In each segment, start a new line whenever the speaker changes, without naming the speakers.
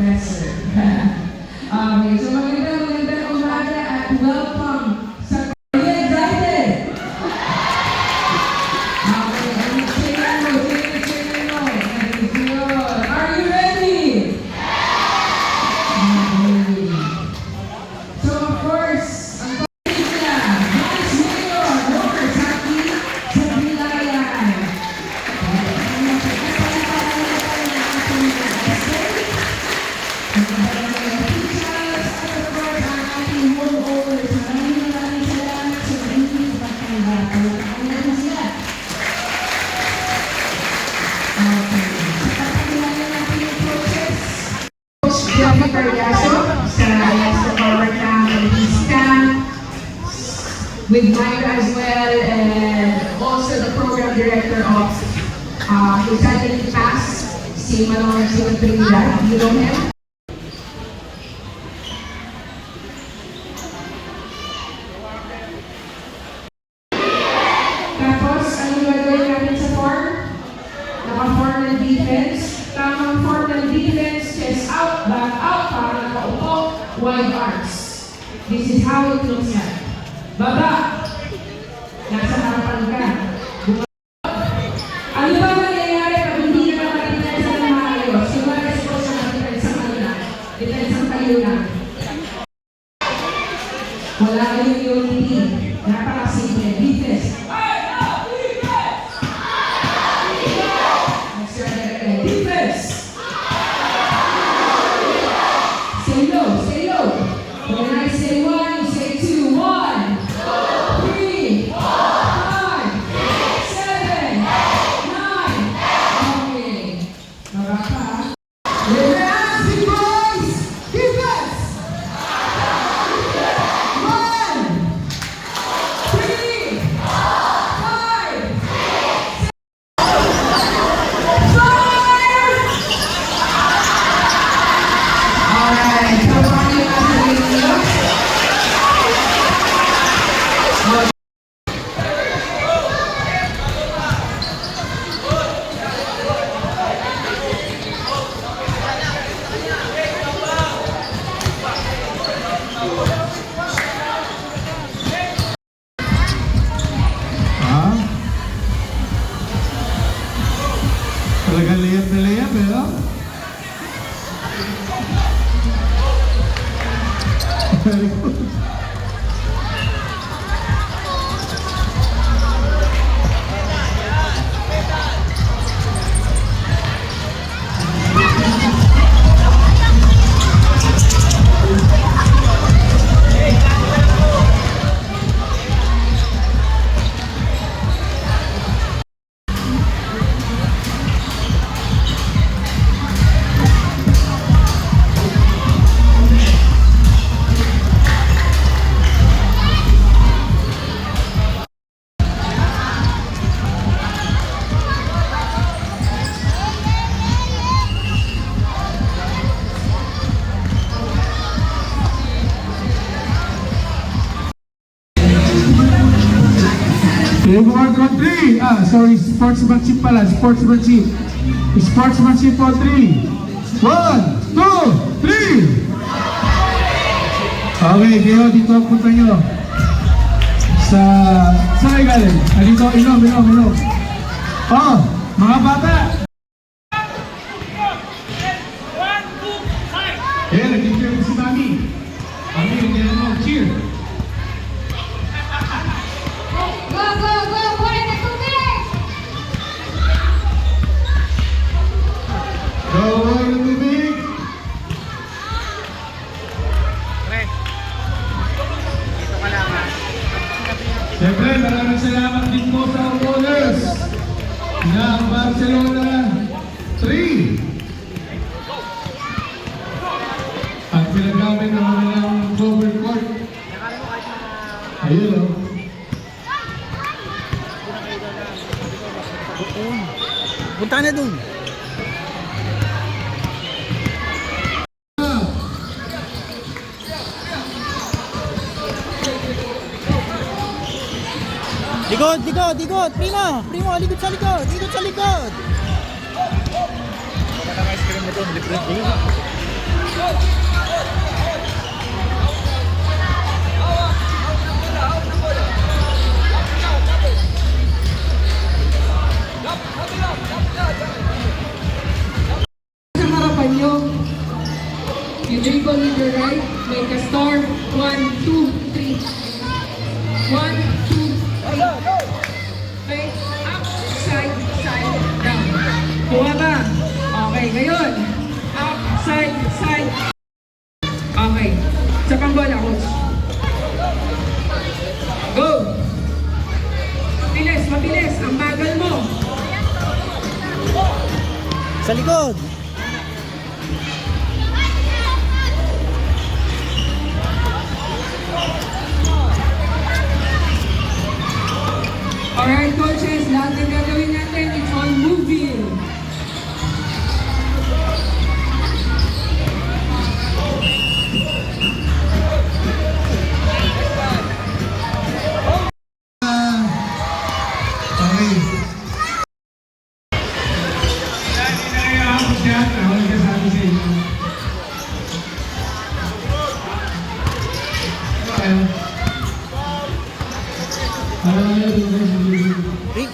professor. Okay, so magandang umaga at welcome sa Are you excited? Okay, are you ready? Okay. So of course, ang topic na, Vice Mayor Robert Saki sa Bilayan. With Myra as well, and also the program director of who sadly passed, si Manong Trinidad. You know him? Tapos, ano gagawin natin sa form? Naka-form ng defense. Tamang form ng defense, chest out, back out, para nakaupo, wide arms. This is how it looks like. Baba! Nasa harapan ka. Ano ba nangyayari pag hindi na nakatipensa ng maayos? Yung mga response na nakatipensa ng kanila, dipensang tayo lang. Wala kayong unity. Napakasimple. Defense. Defense! Say low, say low. When I say one, you say two. 1, 3, 4, 5, 6, 7, 9. Okay. Maraka. Relax, big boys! Defense! 1, 3, 5, 6, 5! Alright, so what do you have to do?
Talaga layap na layap eh, no? Very good. Team 1 on 3. Sorry, sportsmanship pala. Sportsmanship. Sportsmanship on 3. 1, 2, 3. Okay, kayo dito ang punta nyo. Saan kayo galing? Dito, inom. Oh, mga bata. Eh, nag-cheer mo si Mami. Mami, nag-cheer mo. Cheer. Siyempre, maraming salamat din po sa owners ng Barcelona 3. Ang pinagamit ng kanilang cover court. Ayun o.
Punta na dun. Likod! Primo, likod sa likod! Baka na ice cream mo dun, libre.
Sa harapan nyo, you dribble with your right, make a star. 1, 2, 3. 1, 2, 3. Okay, up, side, side, down. Kuha ba? Okay, ngayon. Up, side, side. Okay. Sa pangbola, coach. Go! Mabilis, mabilis. Ang bagal mo.
Sa likod.
Alright, coaches, lahat ng gagawin natin, it's on moving.
Okay. Hindi na kayo ahapos yan. Ako nagkasabi sa inyo. Okay. Para na yun,
Rick.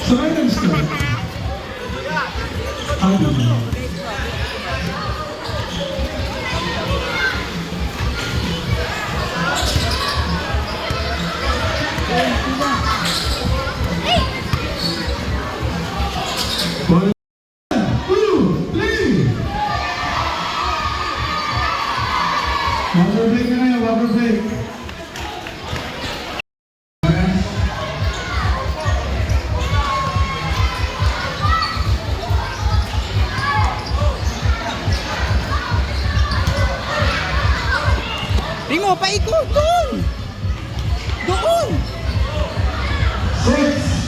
so kayo nag-start? How do you? One, two, three. Water break na kayo, water break.
Primo, paikot doon. Doon.
Six.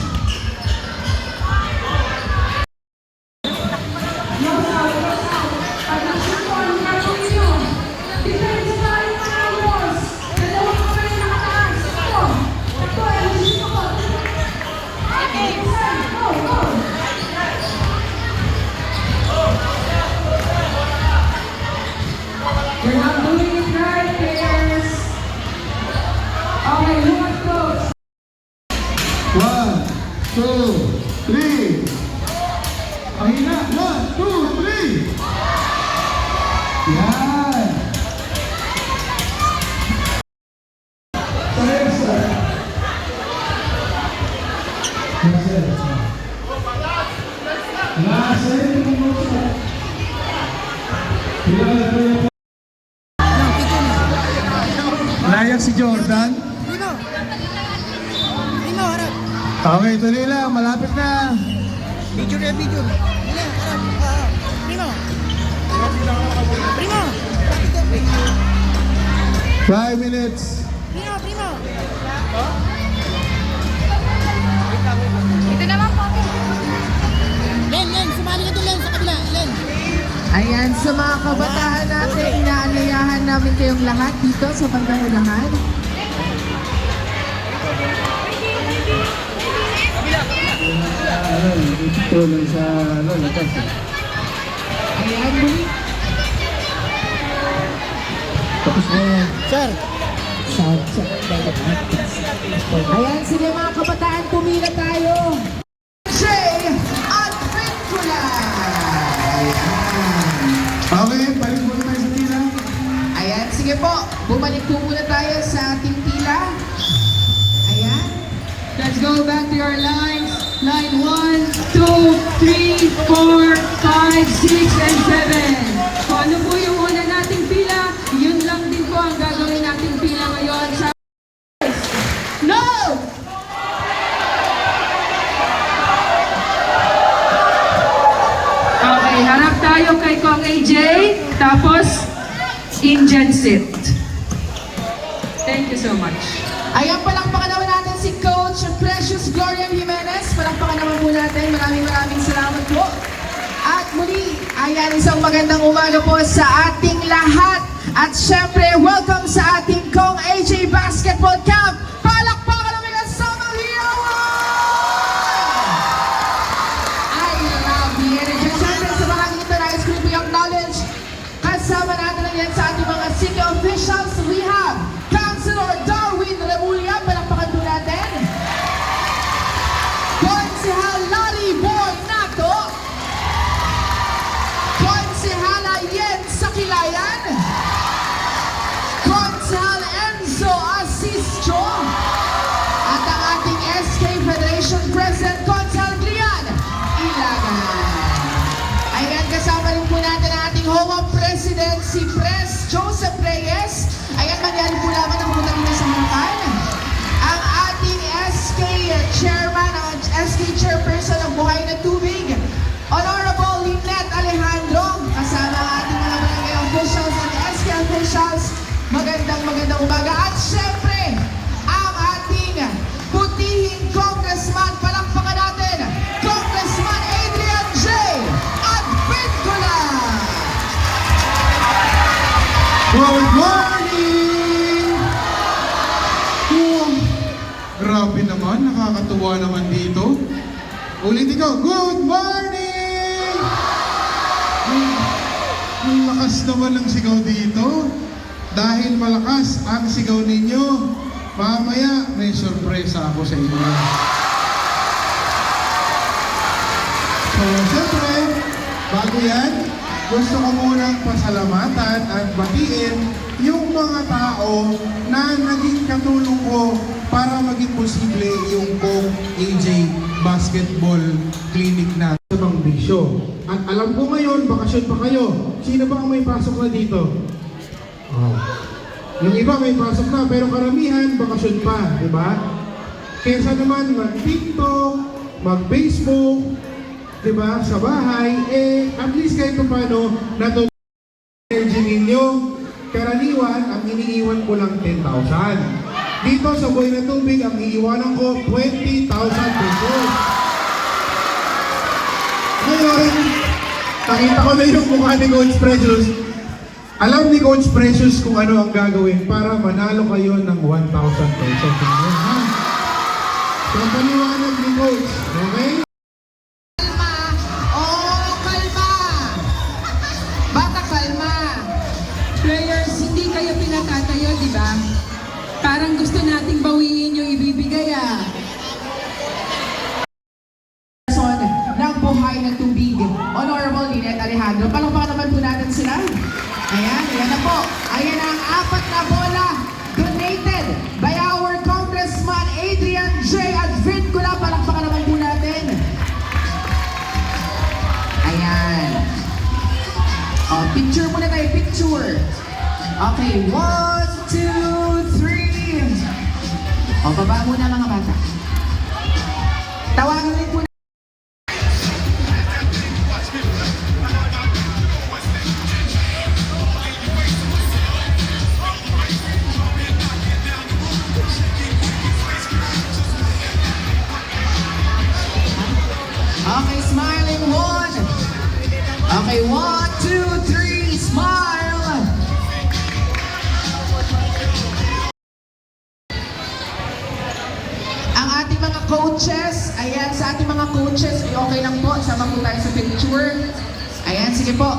You're not doing it right, players. Okay, look at coach.
1, 2, 3. Ang hina. 1, 2, 3. Yan. Teresa. Layak si Jordan.
Primo. Primo, harap.
Okay, tuloy lang. Malapit na.
Video na video. Wala, harap. Primo. Primo.
5 minutes.
Primo, Primo.
Ito naman po.
Len, sumali ka doon, Len, sa kabila. Len.
Ayan, sa mga kabataan natin, inaanyayahan namin kayong lahat dito sa bandang unahan.
Tuloy sa lakas.
Ayan, muli.
Tapos na yan.
Sir.
Ayan, sige mga kabataan, pumila tayo. Shay at Vincula.
Okay, balik muna tayo sa tila.
Ayan, sige po. Bumalik po muna tayo sa ating pila. Ayan.
Let's go back to your lines. Line 1, 2, 3, 4, 5, 6, and 7. Kung ano po yung una nating pila, yun lang din po ang gagawin nating pila ngayon. No! Okay, harap tayo kay Kong AJ, tapos Indian sit. Thank you so much.
Ayan, palakpakan naman natin si Coach Precious Gloria Jimenez. Palakpakan naman po natin. Maraming salamat po. At muli, ayan, isang magandang umaga po sa ating lahat. At syempre, welcome sa ating Kong AJ Basketball Camp. Palakpakan namin ang Summer Hero! I love the Mangyari po naman ang pumunta dito sa Harapan. Ang ating SK Chairman, ang SK Chairperson ng Buhay na Tubig, Honorable Lynette Alejandro, kasama ang ating mga barangay officials at SK officials. Magandang umaga. At syempre, ang ating butihing Congressman, palakpakan natin, Congressman Adrian J. Advincula.
Good morning! Oh, grabe naman, nakakatuwa naman dito. Ulitin ko, good morning! Ang lakas naman ng sigaw dito. Dahil malakas ang sigaw ninyo, mamaya may sorpresa ako sa inyo. So, siyempre, bago yan, gusto ko munang pasalamatan at batiin yung mga tao na naging katulong ko para maging posible yung Kong AJ Basketball Clinic na sa bang bisyo. At alam ko ngayon, bakasyon pa kayo. Sino ba ang may pasok na dito? Oh. Yung iba may pasok na, pero karamihan bakasyon pa, di ba? Kesa naman mag-TikTok, mag-Facebook, di ba, sa bahay, at least kahit paano, natulog energy ninyo. Karaniwan, ang iniiwan ko lang 10,000. Dito sa Buhay na Tubig, ang iiwanan ko 20,000 pesos. Ngayon, nakita ko na yung mukha ni Coach Precious. Alam ni Coach Precious kung ano ang gagawin para manalo kayo ng 1,000 pesos. Ha? So, paliwanag ni Coach, okay?
Players, hindi kayo pinatatayo, di ba? Parang gusto nating bawiin yung ibibigay, ah.
Person ng Buhay na Tubig, Honorable Lynette Alejandro. Palakpakan naman po natin sila. Ayan, ayan na po. Ayan ang 4 na bola donated by our Congressman Adrian J. Advincula. Palakpakan naman po natin. Ayan. Oh, picture muna tayo, picture. Okay, 1, 2, 3. O, baba muna mga bata. Tawagan rin po na. Okay, smiling 1. Okay, 1, 2, 3, smile. Ang ating mga coaches, ayan, sa ating mga coaches, okay lang po, sama po tayo sa picture. Ayan, sige po.